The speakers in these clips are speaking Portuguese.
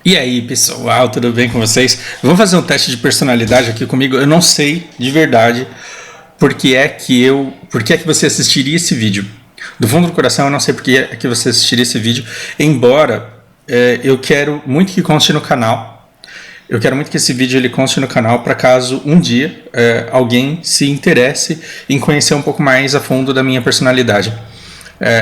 E aí, pessoal, tudo bem com vocês? Vamos fazer um teste de personalidade aqui comigo. Eu não sei de verdade por que é que você assistiria esse vídeo. Do fundo do coração, eu não sei por que é que você assistiria esse vídeo, embora eu quero muito que conste no canal. Eu quero muito que esse vídeo ele conste no canal para caso um dia alguém se interesse em conhecer um pouco mais a fundo da minha personalidade.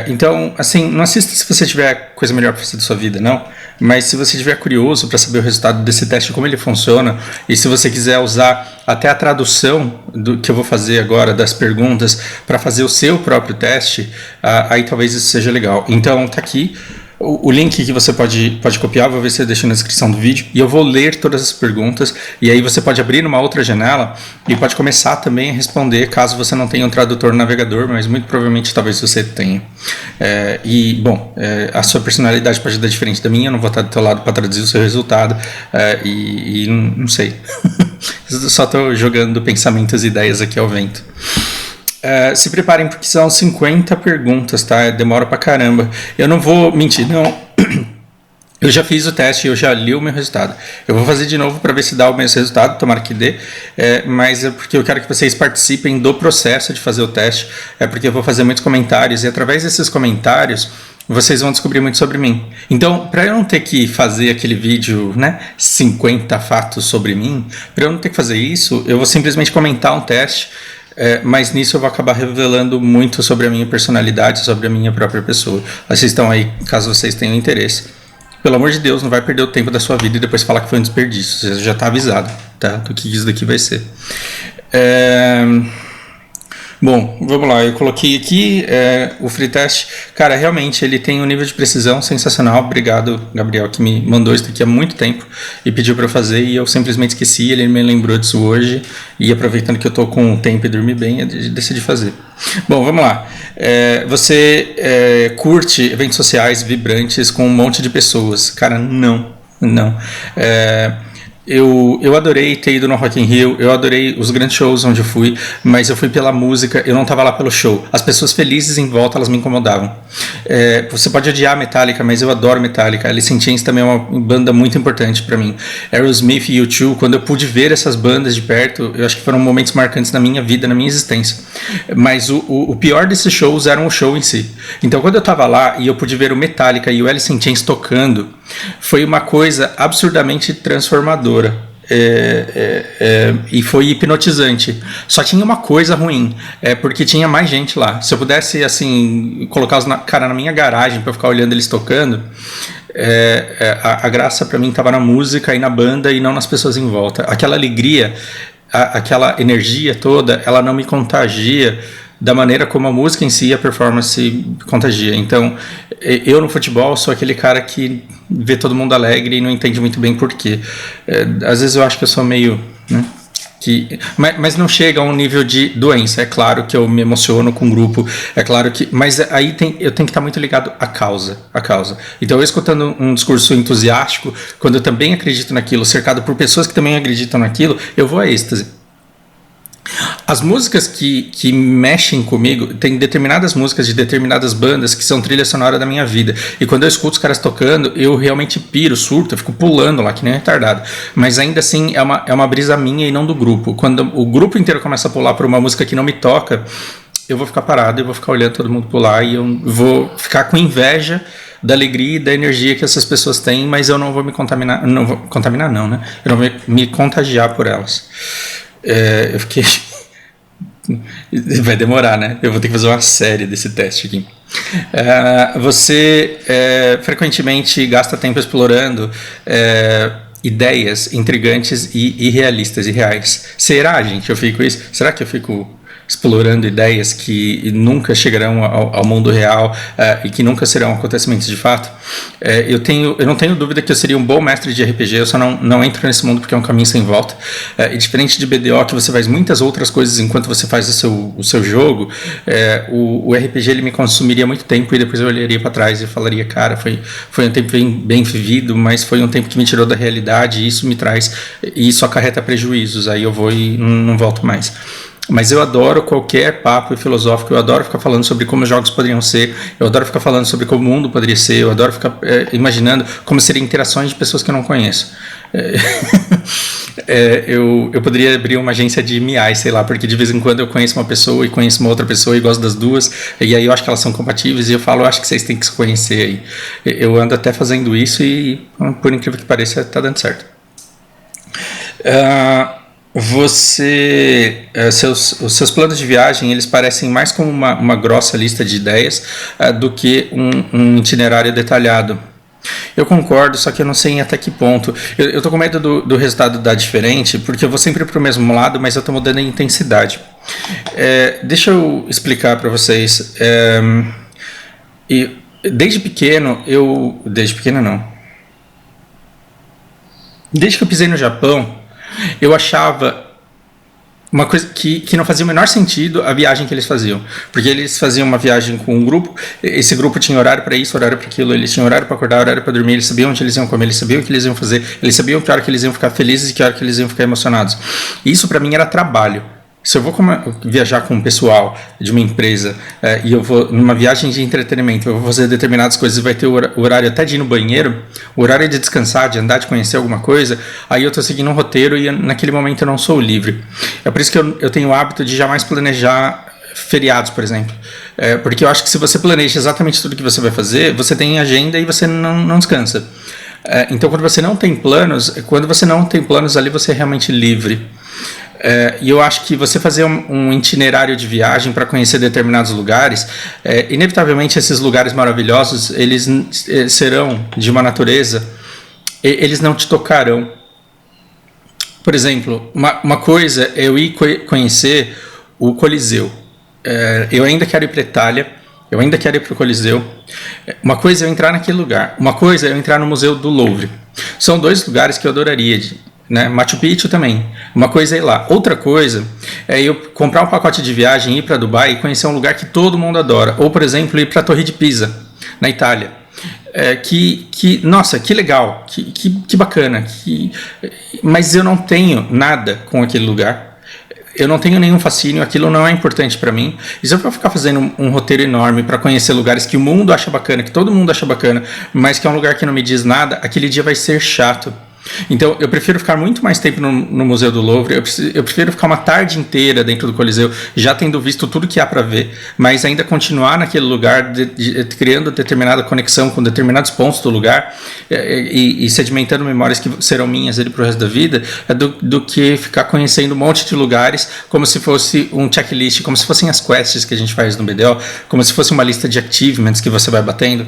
Então, assim, não assista se você tiver coisa melhor para fazer da sua vida, não. Mas se você estiver curioso para saber o resultado desse teste, como ele funciona, e se você quiser usar até a tradução do que eu vou fazer agora, das perguntas, para fazer o seu próprio teste, aí talvez isso seja legal. Então, tá aqui o link que você pode copiar, vou ver se eu deixo na descrição do vídeo, e eu vou ler todas as perguntas, e aí você pode abrir numa outra janela e pode começar também a responder, caso você não tenha um tradutor no navegador, mas muito provavelmente talvez você tenha. A sua personalidade pode dar diferente da minha, eu não vou estar do teu lado para traduzir o seu resultado, e não sei, só estou jogando pensamentos e ideias aqui ao vento. Se preparem porque são 50 perguntas, tá? Demora pra caramba. Eu não vou mentir, não. Eu já fiz o teste, eu já li o meu resultado. Eu vou fazer de novo para ver se dá o mesmo resultado, tomara que dê. Mas é porque eu quero que vocês participem do processo de fazer o teste. É porque eu vou fazer muitos comentários e através desses comentários vocês vão descobrir muito sobre mim. Então, para eu não ter que fazer aquele vídeo, né, 50 fatos sobre mim, para eu não ter que fazer isso, eu vou simplesmente comentar um teste. Mas nisso eu vou acabar revelando muito sobre a minha personalidade, sobre a minha própria pessoa. Assistam aí, caso vocês tenham interesse. Pelo amor de Deus, não vai perder o tempo da sua vida e depois falar que foi um desperdício. Você já está avisado, tá? Do que isso daqui vai ser. Bom, vamos lá, eu coloquei aqui o free test. Cara, realmente ele tem um nível de precisão sensacional. Obrigado, Gabriel, que me mandou isso daqui há muito tempo e pediu para eu fazer e eu simplesmente esqueci. Ele me lembrou disso hoje e aproveitando que eu tô com tempo e dormi bem, eu decidi fazer. Bom, vamos lá. Você curte eventos sociais vibrantes com um monte de pessoas? Cara, não. Eu adorei ter ido no Rock in Rio, eu adorei os grandes shows onde eu fui, mas eu fui pela música, eu não estava lá pelo show. As pessoas felizes em volta, elas me incomodavam. Você pode odiar Metallica, mas eu adoro Metallica. Alice in Chains também é uma banda muito importante para mim. Aerosmith e U2, quando eu pude ver essas bandas de perto, eu acho que foram momentos marcantes na minha vida, na minha existência. Mas o pior desses shows era o show em si. Então quando eu estava lá e eu pude ver o Metallica e o Alice in Chains tocando, foi uma coisa absurdamente transformadora. E foi hipnotizante. Só tinha uma coisa ruim, porque tinha mais gente lá. Se eu pudesse assim colocar os cara na minha garagem para ficar olhando eles tocando, a graça para mim estava na música e na banda e não nas pessoas em volta. Aquela alegria, aquela energia toda, ela não me contagia da maneira como a música em si, a performance contagia. Então, eu no futebol sou aquele cara que vê todo mundo alegre e não entende muito bem por quê. Às vezes eu acho que eu sou meio... né, mas não chega a um nível de doença. É claro que eu me emociono com o grupo, é claro que... Mas aí eu tenho que estar muito ligado à causa. Então, eu escutando um discurso entusiástico, quando eu também acredito naquilo, cercado por pessoas que também acreditam naquilo, eu vou a êxtase. As músicas que mexem comigo, tem determinadas músicas de determinadas bandas que são trilha sonora da minha vida. E quando eu escuto os caras tocando, eu realmente piro, surto, eu fico pulando lá, que nem retardado. Mas ainda assim, é uma brisa minha e não do grupo. Quando o grupo inteiro começa a pular por uma música que não me toca, eu vou ficar parado, eu vou ficar olhando todo mundo pular e eu vou ficar com inveja da alegria e da energia que essas pessoas têm, mas eu não vou me contaminar, não vou contaminar não, né? Eu não vou me contagiar por elas. Eu fiquei... Vai demorar, né? Eu vou ter que fazer uma série desse teste aqui. Você frequentemente gasta tempo explorando ideias intrigantes e irrealistas e reais. Será, gente, eu fico isso? Será que eu fico explorando ideias que nunca chegarão ao mundo real e que nunca serão acontecimentos de fato? Eu não tenho dúvida que eu seria um bom mestre de RPG, eu só não entro nesse mundo porque é um caminho sem volta. E diferente de BDO, que você faz muitas outras coisas enquanto você faz o seu jogo, o RPG ele me consumiria muito tempo e depois eu olharia para trás e falaria, cara, foi um tempo bem vivido, mas foi um tempo que me tirou da realidade e isso me traz, e isso acarreta prejuízos, aí eu vou e não volto mais. Mas eu adoro qualquer papo filosófico, eu adoro ficar falando sobre como os jogos poderiam ser, eu adoro ficar falando sobre como o mundo poderia ser, eu adoro ficar imaginando como seriam interações de pessoas que eu não conheço. Eu poderia abrir uma agência de MI, sei lá, porque de vez em quando eu conheço uma pessoa e conheço uma outra pessoa e gosto das duas, e aí eu acho que elas são compatíveis e eu falo, eu acho que vocês têm que se conhecer aí. Eu ando até fazendo isso e, por incrível que pareça, tá dando certo. Os seus planos de viagem, eles parecem mais como uma grossa lista de ideias do que um itinerário detalhado. Eu concordo, só que eu não sei até que ponto. Eu tô com medo do resultado dar diferente, porque eu vou sempre pro mesmo lado, mas eu tô mudando a intensidade. Deixa eu explicar para vocês. Desde pequeno, Desde pequeno não. Desde que eu pisei no Japão, eu achava uma coisa que não fazia o menor sentido a viagem que eles faziam. Porque eles faziam uma viagem com um grupo, esse grupo tinha horário para isso, horário para aquilo, eles tinham horário para acordar, horário para dormir, eles sabiam onde eles iam comer, eles sabiam o que eles iam fazer, eles sabiam que hora que eles iam ficar felizes e que hora que eles iam ficar emocionados. E isso para mim era trabalho. Se eu vou viajar com um pessoal de uma empresa e eu vou numa viagem de entretenimento, eu vou fazer determinadas coisas e vai ter o horário até de ir no banheiro, o horário de descansar, de andar, de conhecer alguma coisa, aí eu estou seguindo um roteiro e naquele momento eu não sou livre. É por isso que eu tenho o hábito de jamais planejar feriados, por exemplo. Porque eu acho que se você planeja exatamente tudo que você vai fazer, você tem agenda e você não descansa. Então quando você não tem planos ali você é realmente livre. E eu acho que você fazer um itinerário de viagem para conhecer determinados lugares, inevitavelmente esses lugares maravilhosos, eles serão de uma natureza, eles não te tocarão. Por exemplo, uma coisa é eu ir conhecer o Coliseu. Eu ainda quero ir para a Itália, eu ainda quero ir para o Coliseu. Uma coisa é eu entrar naquele lugar, uma coisa é eu entrar no Museu do Louvre. São dois lugares que eu adoraria né? Machu Picchu também. Uma coisa é ir lá. Outra coisa é eu comprar um pacote de viagem, ir para Dubai e conhecer um lugar que todo mundo adora. Ou, por exemplo, ir para a Torre de Pisa, na Itália. Nossa, que legal, que bacana. Mas eu não tenho nada com aquele lugar. Eu não tenho nenhum fascínio, aquilo não é importante para mim. E se eu for ficar fazendo um roteiro enorme para conhecer lugares que o mundo acha bacana, que todo mundo acha bacana, mas que é um lugar que não me diz nada, aquele dia vai ser chato. Então eu prefiro ficar muito mais tempo no Museu do Louvre, eu prefiro ficar uma tarde inteira dentro do Coliseu, já tendo visto tudo que há para ver, mas ainda continuar naquele lugar, criando determinada conexão com determinados pontos do lugar e sedimentando memórias que serão minhas ali pro resto da vida, do que ficar conhecendo um monte de lugares como se fosse um checklist, como se fossem as quests que a gente faz no BDO, como se fosse uma lista de achievements que você vai batendo.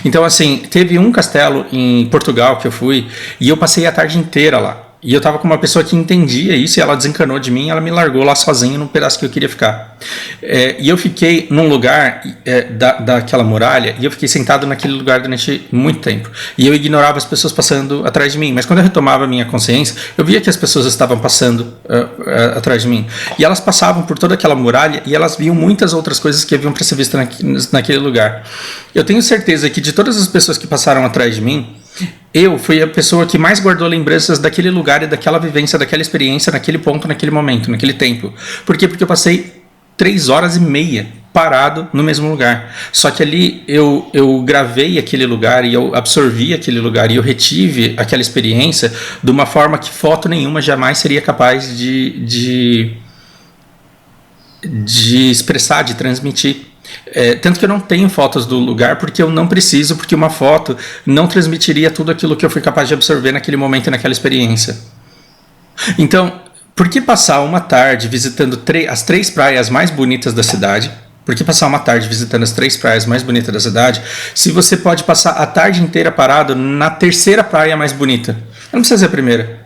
Então, assim, teve um castelo em Portugal que eu fui e eu passei a tarde inteira lá. E eu tava com uma pessoa que entendia isso e ela desencanou de mim e ela me largou lá sozinha num pedaço que eu queria ficar. E eu fiquei num lugar daquela muralha e eu fiquei sentado naquele lugar durante muito tempo. E eu ignorava as pessoas passando atrás de mim. Mas quando eu retomava a minha consciência, eu via que as pessoas estavam passando atrás de mim. E elas passavam por toda aquela muralha e elas viam muitas outras coisas que haviam para ser vistas naquele lugar. Eu tenho certeza que de todas as pessoas que passaram atrás de mim, eu fui a pessoa que mais guardou lembranças daquele lugar e daquela vivência, daquela experiência, naquele ponto, naquele momento, naquele tempo. Por quê? Porque eu passei 3 horas e meia parado no mesmo lugar. Só que ali eu gravei aquele lugar e eu absorvi aquele lugar e eu retive aquela experiência de uma forma que foto nenhuma jamais seria capaz de expressar, de transmitir. Tanto que eu não tenho fotos do lugar porque eu não preciso, porque uma foto não transmitiria tudo aquilo que eu fui capaz de absorver naquele momento e naquela experiência. Então, por que passar uma tarde visitando as 3 praias mais bonitas da cidade? Por que passar uma tarde visitando as 3 praias mais bonitas da cidade se você pode passar a tarde inteira parado na 3ª praia mais bonita? Não precisa ser a primeira.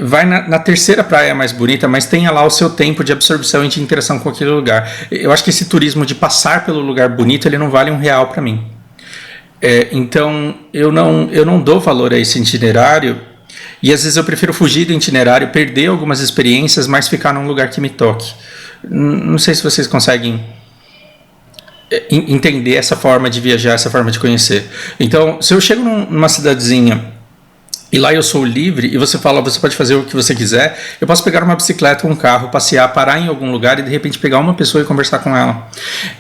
Vai na 3ª praia mais bonita, mas tenha lá o seu tempo de absorção e de interação com aquele lugar. Eu acho que esse turismo de passar pelo lugar bonito, ele não vale R$1 para mim. Então, eu não dou valor a esse itinerário e às vezes eu prefiro fugir do itinerário, perder algumas experiências, mas ficar num lugar que me toque. Não sei se vocês conseguem entender essa forma de viajar, essa forma de conhecer. Então, se eu chego numa cidadezinha E lá eu sou livre, e você fala, você pode fazer o que você quiser. Eu posso pegar uma bicicleta ou um carro, passear, parar em algum lugar e de repente pegar uma pessoa e conversar com ela.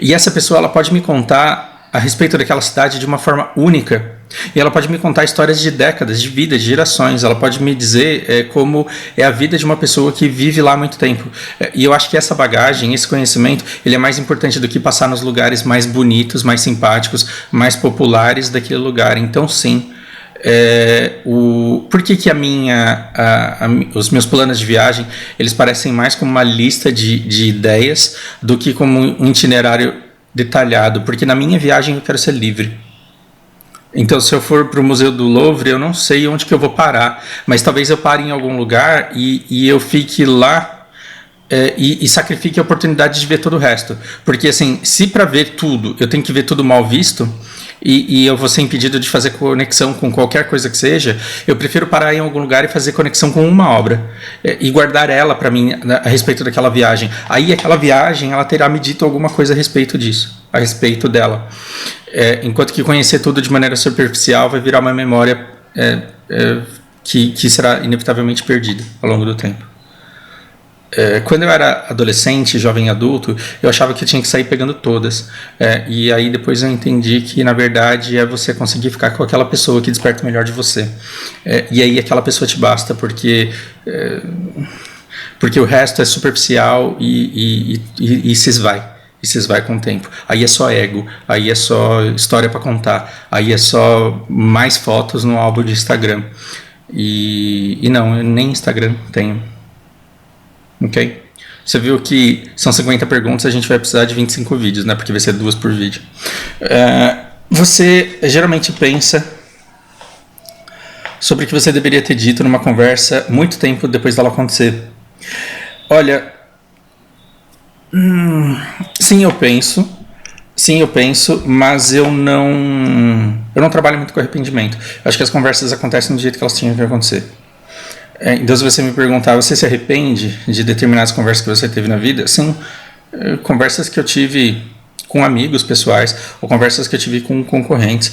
E essa pessoa, ela pode me contar a respeito daquela cidade de uma forma única. E ela pode me contar histórias de décadas, de vida, de gerações. Ela pode me dizer como é a vida de uma pessoa que vive lá há muito tempo. E eu acho que essa bagagem, esse conhecimento, ele é mais importante do que passar nos lugares mais bonitos, mais simpáticos, mais populares daquele lugar. Então, sim. Por que os meus planos de viagem eles parecem mais como uma lista de ideias do que como um itinerário detalhado? Porque na minha viagem eu quero ser livre. Então, se eu for para o Museu do Louvre, eu não sei onde que eu vou parar, mas talvez eu pare em algum lugar e eu fique lá e sacrifique a oportunidade de ver todo o resto. Porque assim, se para ver tudo eu tenho que ver tudo mal visto, e eu vou ser impedido de fazer conexão com qualquer coisa que seja, eu prefiro parar em algum lugar e fazer conexão com uma obra e guardar ela para mim a respeito daquela viagem. Aí aquela viagem ela terá me dito alguma coisa a respeito disso, a respeito dela. Enquanto que conhecer tudo de maneira superficial vai virar uma memória que será inevitavelmente perdida ao longo do tempo. Quando eu era adolescente, jovem adulto, eu achava que eu tinha que sair pegando todas. E aí depois eu entendi que, na verdade, é você conseguir ficar com aquela pessoa que desperta o melhor de você. E aí aquela pessoa te basta, porque o resto é superficial e se esvai. E se esvai com o tempo. Aí é só ego, aí é só história para contar, aí é só mais fotos no álbum de Instagram. E não, eu nem Instagram tenho. Ok? Você viu que são 50 perguntas, a gente vai precisar de 25 vídeos, né? Porque vai ser 2 por vídeo. Você geralmente pensa sobre o que você deveria ter dito numa conversa muito tempo depois dela acontecer. Olha, sim, eu penso, mas eu não trabalho muito com arrependimento. Acho que as conversas acontecem do jeito que elas tinham que acontecer. Então, se você me perguntar, você se arrepende de determinadas conversas que você teve na vida? Sim, conversas que eu tive com amigos pessoais ou conversas que eu tive com concorrentes.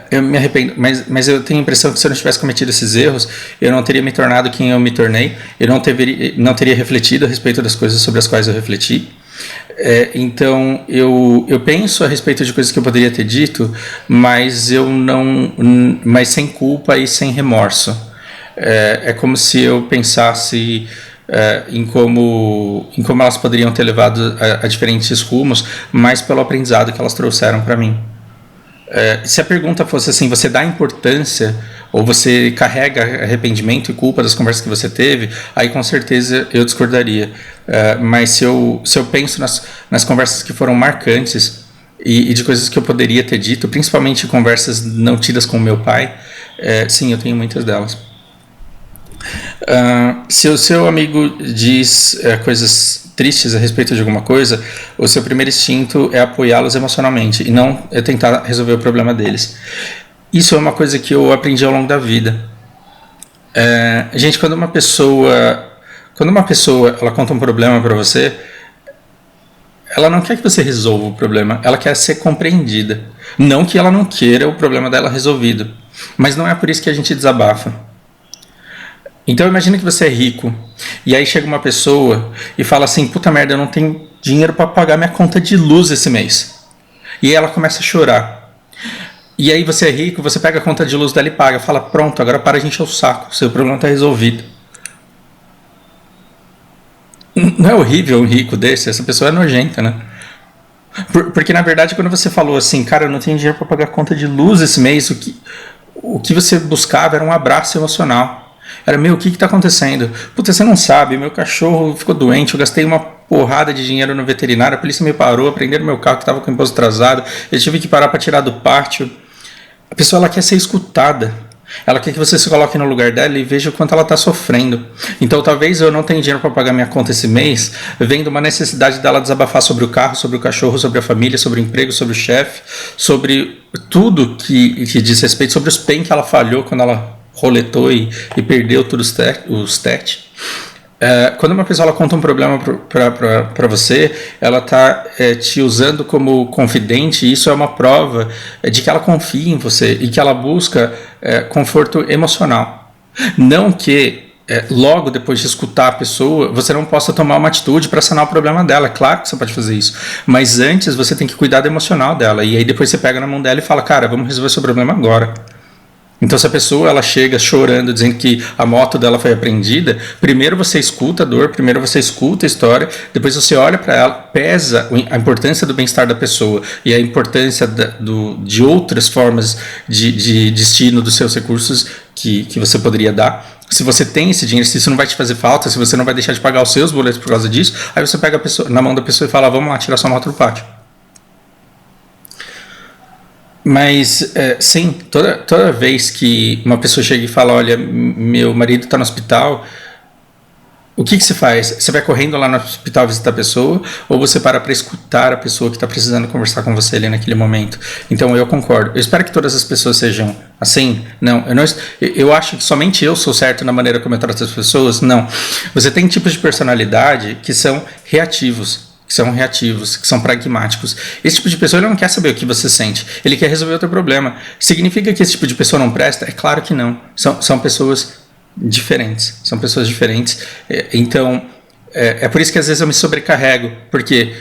Eu me arrependo, mas eu tenho a impressão que se eu não tivesse cometido esses erros, eu não teria me tornado quem eu me tornei, eu não teria refletido a respeito das coisas sobre as quais eu refleti. Então, eu penso a respeito de coisas que eu poderia ter dito, mas mas sem culpa e sem remorso. É como se eu pensasse em como elas poderiam ter levado a diferentes rumos, mas pelo aprendizado que elas trouxeram para mim. Se a pergunta fosse assim, você dá importância ou você carrega arrependimento e culpa das conversas que você teve, aí com certeza eu discordaria. Mas se eu penso nas conversas que foram marcantes e de coisas que eu poderia ter dito, principalmente conversas não tidas com meu pai, sim, eu tenho muitas delas. Se o seu amigo diz coisas tristes a respeito de alguma coisa, o seu primeiro instinto é apoiá-los emocionalmente e não é tentar resolver o problema deles. Isso é uma coisa que eu aprendi ao longo da vida. Gente, quando uma pessoa ela conta um problema para você, ela não quer que você resolva o problema, ela quer ser compreendida. Não que ela não queira o problema dela resolvido, mas não é por isso que a gente desabafa. Então imagina que você é rico e aí chega uma pessoa e fala assim, puta merda, eu não tenho dinheiro para pagar minha conta de luz esse mês. E aí ela começa a chorar. E aí você é rico, você pega a conta de luz dela e paga, fala, pronto, agora para de encher o saco, seu problema está resolvido. Não é horrível um rico desse? Essa pessoa é nojenta, né? Porque na verdade quando você falou assim, cara, eu não tenho dinheiro para pagar a conta de luz esse mês, o que você buscava era um abraço emocional. Era, o que está acontecendo? Puta, você não sabe, meu cachorro ficou doente, eu gastei uma porrada de dinheiro no veterinário, a polícia me parou, prenderam meu carro que estava com o imposto atrasado, eu tive que parar para tirar do pátio. A pessoa ela quer ser escutada, ela quer que você se coloque no lugar dela e veja o quanto ela está sofrendo. Então talvez eu não tenha dinheiro para pagar minha conta esse mês, vendo uma necessidade dela desabafar sobre o carro, sobre o cachorro, sobre a família, sobre o emprego, sobre o chefe, sobre tudo que diz respeito, sobre os PEN que ela falhou quando ela roletou e perdeu todos os TET. Quando uma pessoa ela conta um problema para você, ela está te usando como confidente, e isso é uma prova de que ela confia em você e que ela busca conforto emocional. Não que logo depois de escutar a pessoa, você não possa tomar uma atitude para sanar o problema dela. É claro que você pode fazer isso. Mas antes você tem que cuidar do emocional dela. E aí depois você pega na mão dela e fala, cara, vamos resolver seu problema agora. Então, se a pessoa ela chega chorando, dizendo que a moto dela foi apreendida, primeiro você escuta a dor, primeiro você escuta a história, depois você olha para ela, pesa a importância do bem-estar da pessoa e a importância de outras formas de destino dos seus recursos que você poderia dar. Se você tem esse dinheiro, se isso não vai te fazer falta, se você não vai deixar de pagar os seus boletos por causa disso, aí você pega a pessoa, na mão da pessoa e fala, vamos lá tirar sua moto do pátio. Mas, sim, toda vez que uma pessoa chega e fala, olha, meu marido está no hospital, o que você faz? Você vai correndo lá no hospital visitar a pessoa ou você para escutar a pessoa que está precisando conversar com você ali naquele momento? Então, eu concordo. Eu espero que todas as pessoas sejam assim. Não, eu acho que somente eu sou certo na maneira como eu trato as pessoas. Não. Você tem tipos de personalidade que são reativos, que são pragmáticos. Esse tipo de pessoa ele não quer saber o que você sente, ele quer resolver o teu problema. Significa que esse tipo de pessoa não presta? É claro que não. São pessoas diferentes. São pessoas diferentes. Então, é por isso que às vezes eu me sobrecarrego. Porque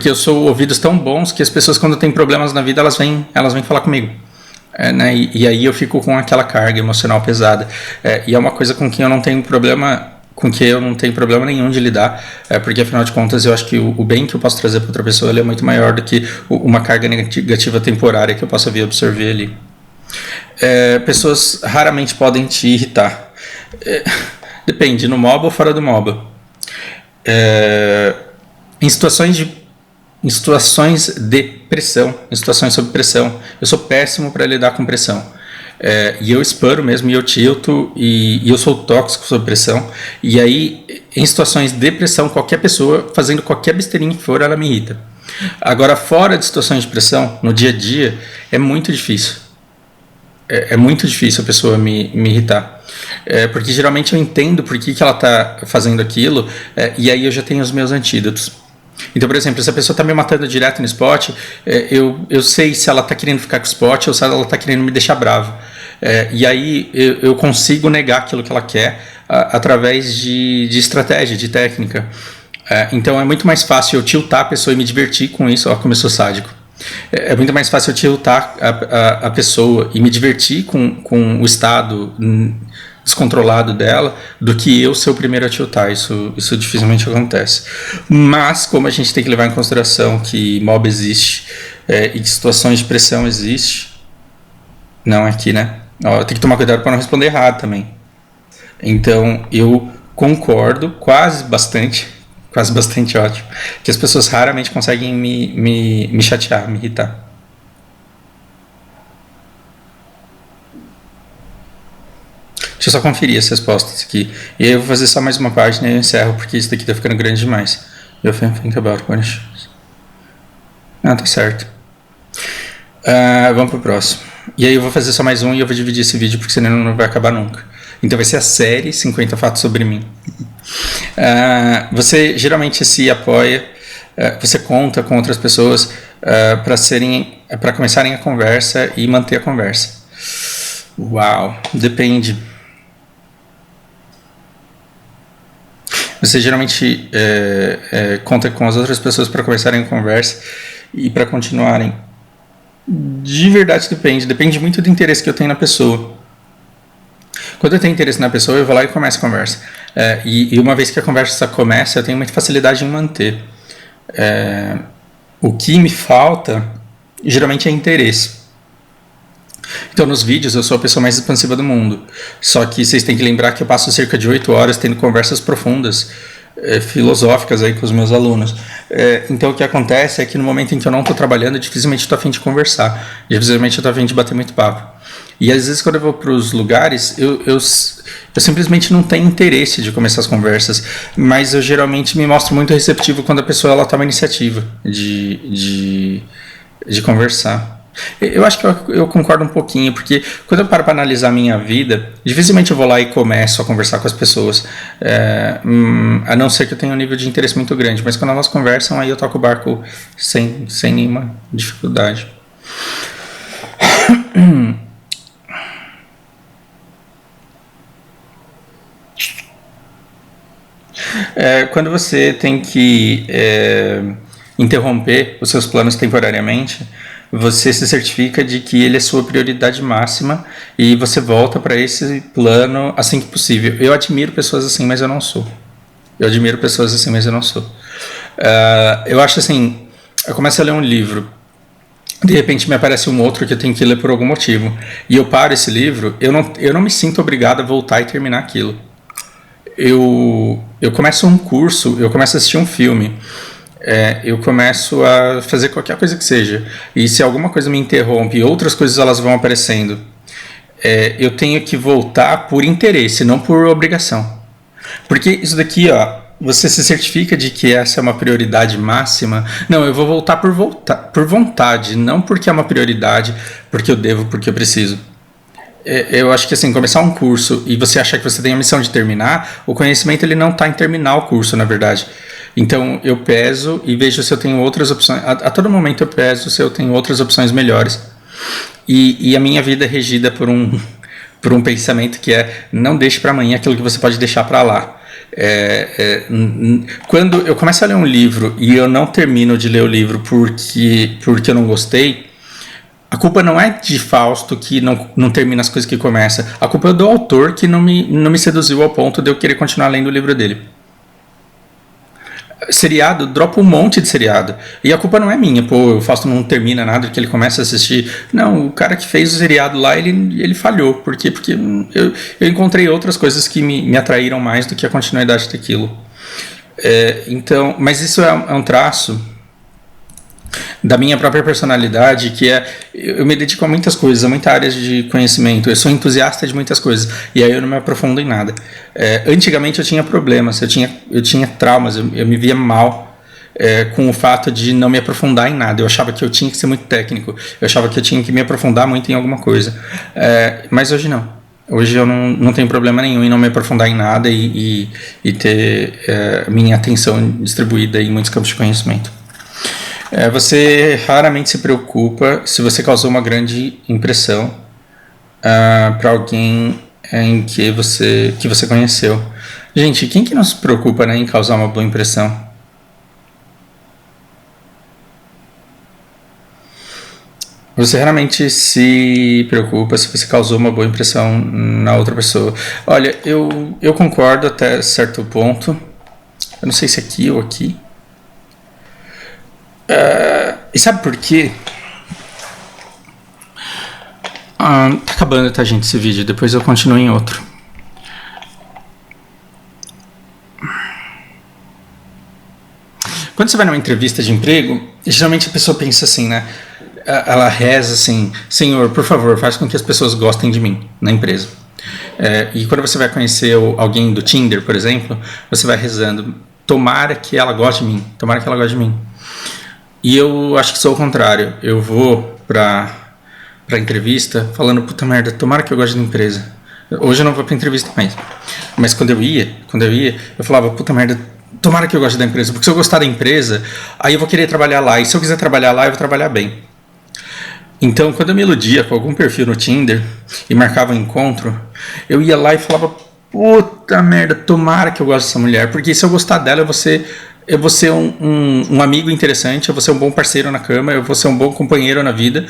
eu sou ouvidos tão bons que as pessoas, quando têm problemas na vida, elas vêm falar comigo. Né? E aí eu fico com aquela carga emocional pesada. E é uma coisa com que eu não tenho problema nenhum de lidar, porque afinal de contas eu acho que o bem que eu posso trazer para outra pessoa ele é muito maior do que uma carga negativa temporária que eu possa vir absorver ali. Pessoas raramente podem te irritar. Depende, no MOBA ou fora do MOBA. Em situações de pressão, em situações sob pressão, eu sou péssimo para lidar com pressão. E eu espero mesmo, e eu tilto, e eu sou tóxico sob pressão. E aí, em situações de pressão, qualquer pessoa fazendo qualquer besteirinha que for, ela me irrita. Agora, fora de situações de pressão, no dia a dia, é muito difícil. É muito difícil a pessoa me irritar. Porque geralmente eu entendo por que ela está fazendo aquilo, e aí eu já tenho os meus antídotos. Então, por exemplo, se a pessoa está me matando direto no spot, eu sei se ela está querendo ficar com o spot ou se ela está querendo me deixar bravo. E aí eu consigo negar aquilo que ela quer através de estratégia, de técnica. Então é muito mais fácil eu tiltar a pessoa e me divertir com isso. Ó, como eu sou sádico. É muito mais fácil eu tiltar a pessoa e me divertir com o estado descontrolado dela do que eu ser o primeiro a tiltar. Isso dificilmente acontece. Mas como a gente tem que levar em consideração que mob existe e que situações de pressão existe, não aqui, né? Tem que tomar cuidado para não responder errado também. Então eu concordo quase bastante ótimo, que as pessoas raramente conseguem me chatear, me irritar. Deixa eu só conferir as respostas aqui. E aí eu vou fazer só mais uma página e eu encerro, porque isso daqui tá ficando grande demais. Eu think about it. Tá certo. Vamos pro próximo. E aí eu vou fazer só mais um e eu vou dividir esse vídeo, porque senão não vai acabar nunca. Então vai ser a série 50 fatos sobre mim. Você geralmente se apoia, você conta com outras pessoas para começarem a conversa e manter a conversa. Uau, depende. Você geralmente conta com as outras pessoas para começarem a conversa e para continuarem. De verdade depende muito do interesse que eu tenho na pessoa. Quando eu tenho interesse na pessoa, eu vou lá e começo a conversa. E uma vez que a conversa começa, eu tenho muita facilidade em manter. O que me falta, geralmente, é interesse. Então, nos vídeos, eu sou a pessoa mais expansiva do mundo. Só que vocês têm que lembrar que eu passo cerca de 8 horas tendo conversas profundas, filosóficas aí com os meus alunos. Então, o que acontece é que no momento em que eu não estou trabalhando, dificilmente estou a fim de conversar. Dificilmente eu estou a fim de bater muito papo. E às vezes quando eu vou para os lugares, eu simplesmente não tenho interesse de começar as conversas, mas eu geralmente me mostro muito receptivo quando a pessoa ela toma a iniciativa de conversar. Eu acho que eu concordo um pouquinho, porque quando eu paro para analisar a minha vida, dificilmente eu vou lá e começo a conversar com as pessoas, a não ser que eu tenha um nível de interesse muito grande, mas quando elas conversam, aí eu toco o barco sem nenhuma dificuldade. Quando você tem que interromper os seus planos temporariamente, você se certifica de que ele é sua prioridade máxima e você volta para esse plano assim que possível. Eu admiro pessoas assim, mas eu não sou. Eu acho assim, eu começo a ler um livro, de repente me aparece um outro que eu tenho que ler por algum motivo, e eu paro esse livro, eu não me sinto obrigado a voltar e terminar aquilo. Eu começo um curso, eu começo a assistir um filme, eu começo a fazer qualquer coisa que seja, e se alguma coisa me interrompe e outras coisas elas vão aparecendo, eu tenho que voltar por interesse, não por obrigação. Porque isso daqui, ó, você se certifica de que essa é uma prioridade máxima. Não, eu vou voltar por vontade, não porque é uma prioridade, porque eu devo, porque eu preciso. Eu acho que assim, começar um curso e você achar que você tem a missão de terminar, o conhecimento ele não está em terminar o curso, na verdade. Então eu peso e vejo se eu tenho outras opções. A todo momento eu peso se eu tenho outras opções melhores. E a minha vida é regida por um pensamento que é: não deixe para amanhã aquilo que você pode deixar para lá. Quando eu começo a ler um livro e eu não termino de ler o livro porque eu não gostei, a culpa não é de Fausto que não termina as coisas que começa. A culpa é do autor que não me seduziu ao ponto de eu querer continuar lendo o livro dele. Seriado, dropa um monte de seriado. E a culpa não é minha, o Fausto não termina nada que ele começa a assistir. Não, o cara que fez o seriado lá, ele falhou. Por quê? Porque eu encontrei outras coisas que me atraíram mais do que a continuidade daquilo. Então, mas isso é um traço da minha própria personalidade, que eu me dedico a muitas coisas, a muitas áreas de conhecimento, eu sou entusiasta de muitas coisas, e aí eu não me aprofundo em nada. Antigamente eu tinha problemas, eu tinha traumas, eu me via mal com o fato de não me aprofundar em nada. Eu achava que eu tinha que ser muito técnico, eu achava que eu tinha que me aprofundar muito em alguma coisa, mas hoje não. Hoje eu não tenho problema nenhum em não me aprofundar em nada e ter minha atenção distribuída em muitos campos de conhecimento. Você raramente se preocupa se você causou uma grande impressão para alguém que você conheceu. Gente, quem que não se preocupa, né, em causar uma boa impressão? Você raramente se preocupa se você causou uma boa impressão na outra pessoa. Olha, eu concordo até certo ponto. Eu não sei se aqui ou aqui. E sabe por quê? Tá acabando, tá, gente, esse vídeo. Depois eu continuo em outro. Quando você vai numa entrevista de emprego, geralmente a pessoa pensa assim, né? Ela reza assim: Senhor, por favor, faz com que as pessoas gostem de mim na empresa. E quando você vai conhecer alguém do Tinder, por exemplo, você vai rezando: tomara que ela goste de mim, tomara que ela goste de mim. E eu acho que sou o contrário. Eu vou pra entrevista falando: puta merda, tomara que eu goste da empresa. Hoje eu não vou pra entrevista mais. Mas quando eu ia, eu falava: puta merda, tomara que eu goste da empresa. Porque se eu gostar da empresa, aí eu vou querer trabalhar lá. E se eu quiser trabalhar lá, eu vou trabalhar bem. Então, quando eu me iludia com algum perfil no Tinder e marcava um encontro, eu ia lá e falava: puta merda, tomara que eu goste dessa mulher. Porque se eu gostar dela, eu vou ser um amigo interessante, eu vou ser um bom parceiro na cama, eu vou ser um bom companheiro na vida.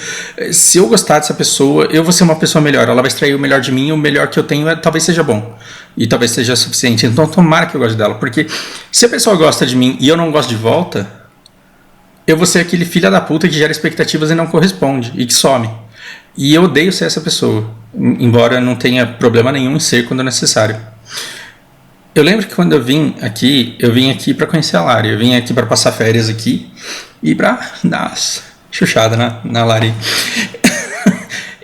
Se eu gostar dessa pessoa, eu vou ser uma pessoa melhor. Ela vai extrair o melhor de mim, o melhor que eu tenho talvez seja bom. E talvez seja suficiente. Então tomara que eu goste dela. Porque se a pessoa gosta de mim e eu não gosto de volta, eu vou ser aquele filho da puta que gera expectativas e não corresponde. E que some. E eu odeio ser essa pessoa. Embora não tenha problema nenhum em ser quando necessário. Eu lembro que quando eu vim aqui para conhecer a Lari. Eu vim aqui para passar férias aqui e para dar uma chuchada na Lari.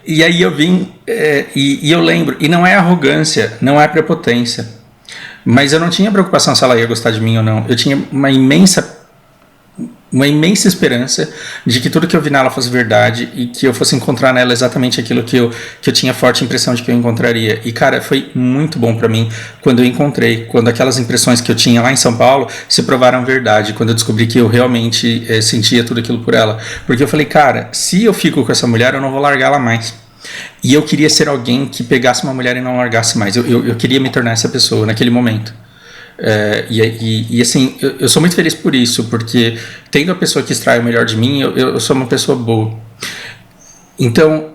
E aí eu vim e eu lembro, e não é arrogância, não é prepotência, mas eu não tinha preocupação se ela ia gostar de mim ou não. Eu tinha uma imensa esperança de que tudo que eu vi nela fosse verdade e que eu fosse encontrar nela exatamente aquilo que eu tinha forte impressão de que eu encontraria. E cara, foi muito bom pra mim quando eu encontrei, quando aquelas impressões que eu tinha lá em São Paulo se provaram verdade, quando eu descobri que eu realmente sentia tudo aquilo por ela. Porque eu falei: cara, se eu fico com essa mulher, eu não vou largar ela mais. E eu queria ser alguém que pegasse uma mulher e não largasse mais. Eu queria me tornar essa pessoa naquele momento. Assim, eu sou muito feliz por isso, porque tendo a pessoa que extrai o melhor de mim, eu sou uma pessoa boa. Então,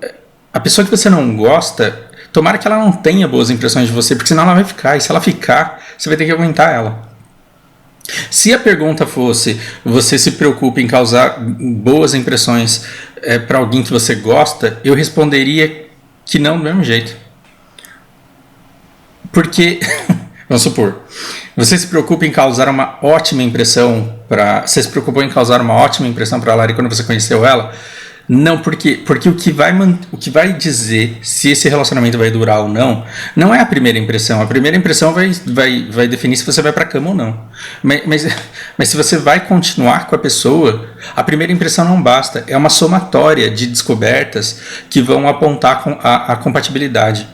a pessoa que você não gosta, tomara que ela não tenha boas impressões de você, porque senão ela vai ficar, e se ela ficar, você vai ter que aguentar ela. Se a pergunta fosse, você se preocupa em causar boas impressões para alguém que você gosta, eu responderia que não do mesmo jeito. Porque, vamos supor, você se preocupa em causar uma ótima impressão para... Você se preocupou em causar uma ótima impressão para a Lari quando você conheceu ela? Não, porque o que vai dizer se esse relacionamento vai durar ou não é a primeira impressão. A primeira impressão vai definir se você vai pra cama ou não. Mas se você vai continuar com a pessoa, a primeira impressão não basta. É uma somatória de descobertas que vão apontar a compatibilidade.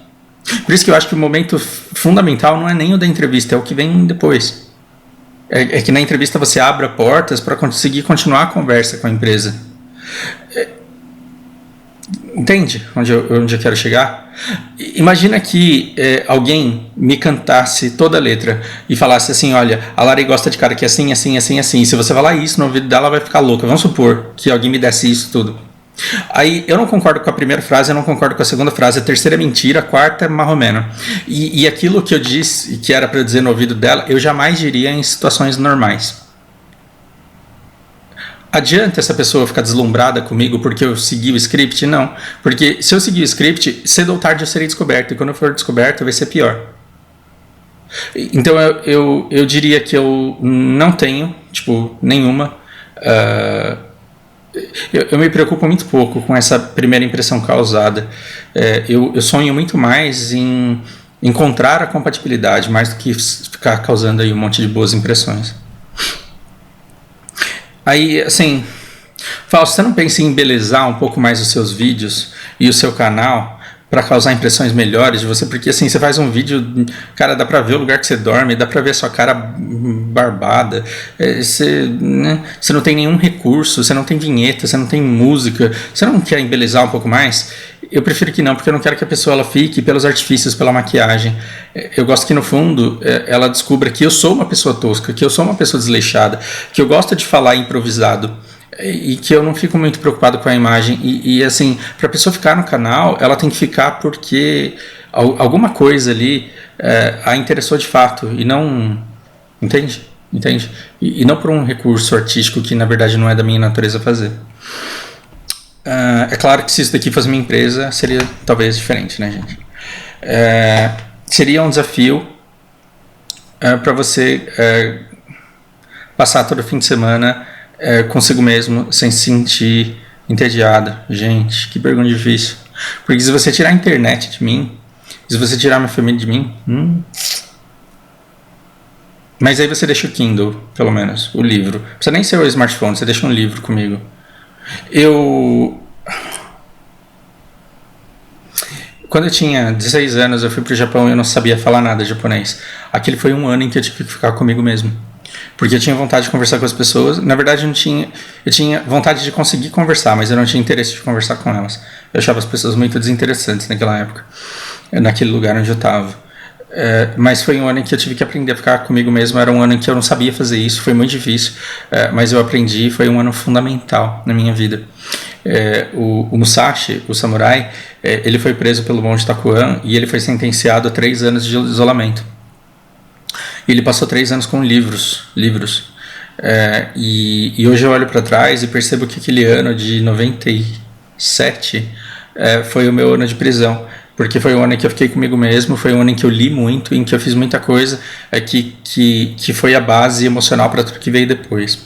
Por isso que eu acho que o momento fundamental não é nem o da entrevista, é o que vem depois. É que na entrevista você abra portas para conseguir continuar a conversa com a empresa. Entende onde eu quero chegar? Imagina que alguém me cantasse toda a letra e falasse assim, olha, a Lari gosta de cara que é assim, assim, assim, assim. Se você falar isso no ouvido dela, ela vai ficar louca. Vamos supor que alguém me desse isso tudo. Aí eu não concordo com a primeira frase, eu não concordo com a segunda frase, a terceira é mentira, a quarta é marromeno. E aquilo que eu disse, que era para eu dizer no ouvido dela, eu jamais diria em situações normais. Adianta essa pessoa ficar deslumbrada comigo porque eu segui o script? Não. Porque se eu seguir o script, cedo ou tarde eu serei descoberto. E quando eu for descoberto, vai ser pior. Então eu diria que eu não tenho, nenhuma. Eu me preocupo muito pouco com essa primeira impressão causada. Eu sonho muito mais em encontrar a compatibilidade, mais do que ficar causando aí um monte de boas impressões. Aí, assim, Fausto, você não pensa em embelezar um pouco mais os seus vídeos e o seu canal para causar impressões melhores de você? Porque, assim, você faz um vídeo, cara, dá pra ver o lugar que você dorme, dá pra ver a sua cara barbada, você não tem nenhum recurso, você não tem vinheta, você não tem música, você não quer embelezar um pouco mais? Eu prefiro que não, porque eu não quero que a pessoa ela fique pelos artifícios, pela maquiagem. Eu gosto que, no fundo, ela descubra que eu sou uma pessoa tosca, que eu sou uma pessoa desleixada, que eu gosto de falar improvisado e que eu não fico muito preocupado com a imagem. E assim, para a pessoa ficar no canal, ela tem que ficar porque alguma coisa ali a interessou de fato e não... Entende? E não por um recurso artístico que, na verdade, não é da minha natureza fazer. É claro que se isso daqui fosse uma empresa, seria talvez diferente, né, gente? Seria um desafio para você passar todo fim de semana consigo mesmo, sem se sentir entediado. Gente, que pergunta difícil. Porque se você tirar a internet de mim, se você tirar minha família de mim... Mas aí você deixa o Kindle, pelo menos, o livro. Não precisa nem ser o smartphone, você deixa um livro comigo. Quando eu tinha 16 anos, eu fui pro Japão e eu não sabia falar nada japonês. Aquele foi um ano em que eu tive que ficar comigo mesmo. Porque eu tinha vontade de conversar com as pessoas. Na verdade, eu tinha vontade de conseguir conversar, mas eu não tinha interesse de conversar com elas. Eu achava as pessoas muito desinteressantes naquela época, naquele lugar onde eu estava. Mas foi um ano em que eu tive que aprender a ficar comigo mesmo. Era um ano em que eu não sabia fazer isso, foi muito difícil, mas eu aprendi. Foi um ano fundamental na minha vida. O Musashi, o samurai, ele foi preso pelo Monge Takuan e ele foi sentenciado a 3 anos de isolamento. E ele passou 3 anos com livros. E hoje eu olho para trás e percebo que aquele ano de 97 foi o meu ano de prisão. Porque foi o ano em que eu fiquei comigo mesmo, foi o ano em que eu li muito, em que eu fiz muita coisa, que foi a base emocional para tudo que veio depois.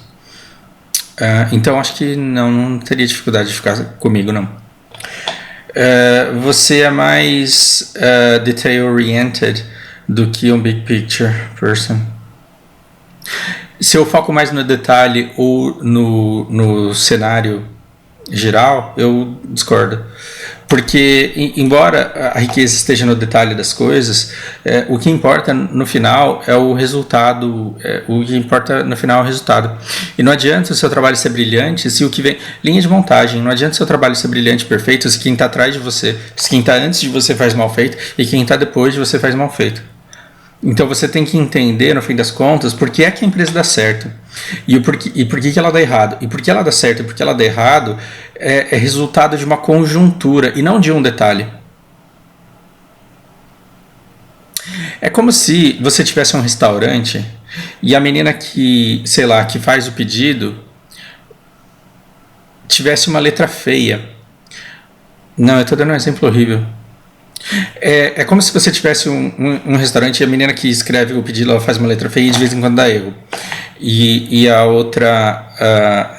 Então acho que não teria dificuldade de ficar comigo, não. Você é mais detail-oriented do que um big picture person? Se eu foco mais no detalhe ou no cenário geral, eu discordo. Porque, embora a riqueza esteja no detalhe das coisas, o que importa no final é o resultado. O que importa no final é o resultado. E não adianta o seu trabalho ser brilhante se o que vem... Linha de montagem. Não adianta o seu trabalho ser brilhante e perfeito se quem está atrás de você, se quem está antes de você faz mal feito e quem está depois de você faz mal feito. Então você tem que entender, no fim das contas, por que é que a empresa dá certo e por que ela dá errado. E por que ela dá certo e por que ela dá errado é resultado de uma conjuntura e não de um detalhe. É como se você tivesse um restaurante e a menina que, sei lá, que faz o pedido tivesse uma letra feia. Não, eu tô dando um exemplo horrível. É como se você tivesse um restaurante e a menina que escreve o pedido ela faz uma letra feia e de vez em quando dá erro. E a outra.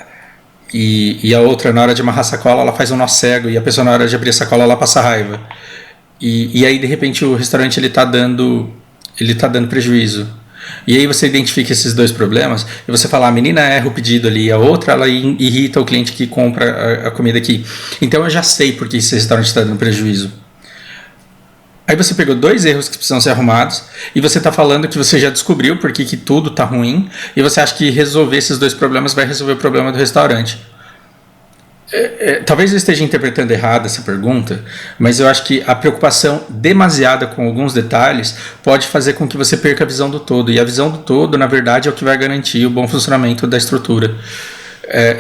E a outra, na hora de amarrar a sacola, ela faz um nó cego e a pessoa, na hora de abrir a sacola, ela passa raiva. E aí, de repente, o restaurante ele tá dando prejuízo. E aí você identifica esses dois problemas e você fala, a menina erra o pedido ali, a outra ela irrita o cliente que compra a comida aqui. Então eu já sei por que esse restaurante está dando prejuízo. Aí você pegou dois erros que precisam ser arrumados e você está falando que você já descobriu por que tudo está ruim e você acha que resolver esses dois problemas vai resolver o problema do restaurante. Talvez eu esteja interpretando errado essa pergunta, mas eu acho que a preocupação demasiada com alguns detalhes pode fazer com que você perca a visão do todo. E a visão do todo, na verdade, é o que vai garantir o bom funcionamento da estrutura.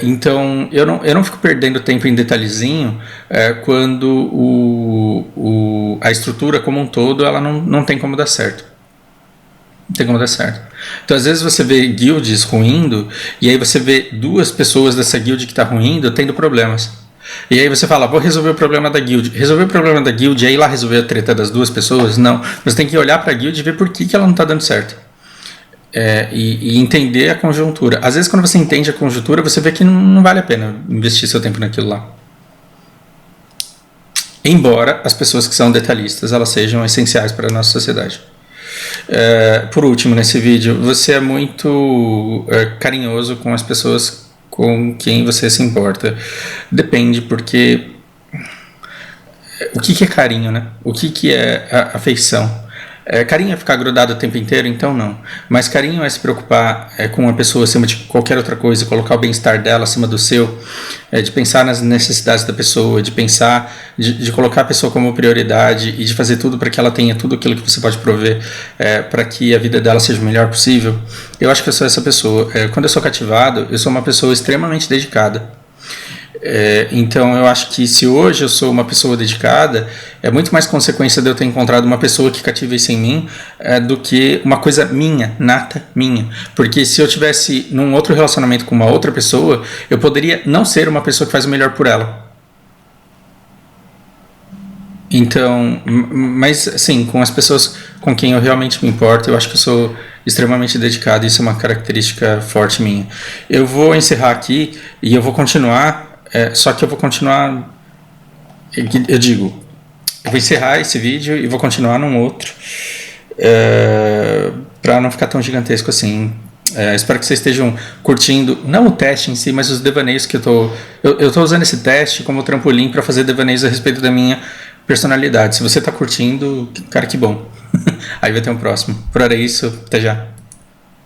Então, eu não fico perdendo tempo em detalhezinho quando a estrutura como um todo ela não tem como dar certo. Não tem como dar certo. Então, às vezes você vê guilds ruindo e aí você vê duas pessoas dessa guild que está ruindo tendo problemas. E aí você fala, vou resolver o problema da guild. Resolver o problema da guild e aí lá resolver a treta das duas pessoas? Não. Você tem que olhar para a guild e ver por que ela não está dando certo. E entender a conjuntura. Às vezes, quando você entende a conjuntura, você vê que não vale a pena investir seu tempo naquilo lá. Embora as pessoas que são detalhistas elas sejam essenciais para a nossa sociedade. Por último, nesse vídeo, você é muito carinhoso com as pessoas com quem você se importa. Depende, porque o que é carinho, né? O que é afeição? Carinho é ficar grudado o tempo inteiro? Então não. Mas carinho é se preocupar com uma pessoa acima de qualquer outra coisa, colocar o bem-estar dela acima do seu, de pensar nas necessidades da pessoa, de pensar, de colocar a pessoa como prioridade e de fazer tudo para que ela tenha tudo aquilo que você pode prover para que a vida dela seja o melhor possível. Eu acho que eu sou essa pessoa. Quando eu sou cativado, eu sou uma pessoa extremamente dedicada. Então eu acho que se hoje eu sou uma pessoa dedicada, é muito mais consequência de eu ter encontrado uma pessoa que cativa isso em mim do que uma coisa minha, nata minha. Porque se eu tivesse num outro relacionamento com uma outra pessoa, eu poderia não ser uma pessoa que faz o melhor por ela. Então, mas assim, com as pessoas com quem eu realmente me importo, eu acho que eu sou extremamente dedicado, isso é uma característica forte minha. Eu vou encerrar aqui e eu vou continuar. Só que eu vou continuar, eu vou encerrar esse vídeo e vou continuar num outro, para não ficar tão gigantesco assim. Espero que vocês estejam curtindo, não o teste em si, mas os devaneios que eu tô usando esse teste como trampolim para fazer devaneios a respeito da minha personalidade. Se você está curtindo, cara, que bom. Aí vai ter um próximo. Por hora é isso, até já.